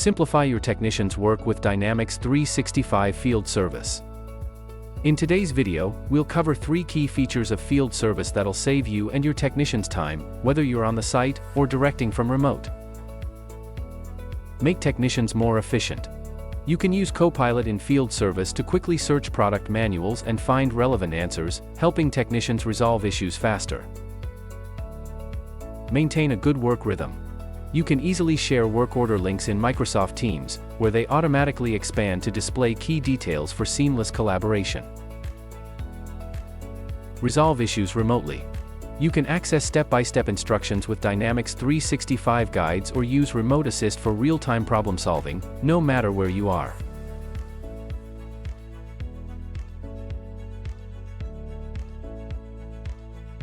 Simplify your technician's work with Dynamics 365 Field Service. In today's video, we'll cover 3 key features of field service that'll save you and your technicians time, whether you're on the site or directing from remote. Make technicians more efficient. You can use Copilot in field service to quickly search product manuals and find relevant answers, helping technicians resolve issues faster. Maintain a good work rhythm. You can easily share work order links in Microsoft Teams, where they automatically expand to display key details for seamless collaboration. Resolve issues remotely. You can access step-by-step instructions with Dynamics 365 guides or use Remote Assist for real-time problem solving, no matter where you are.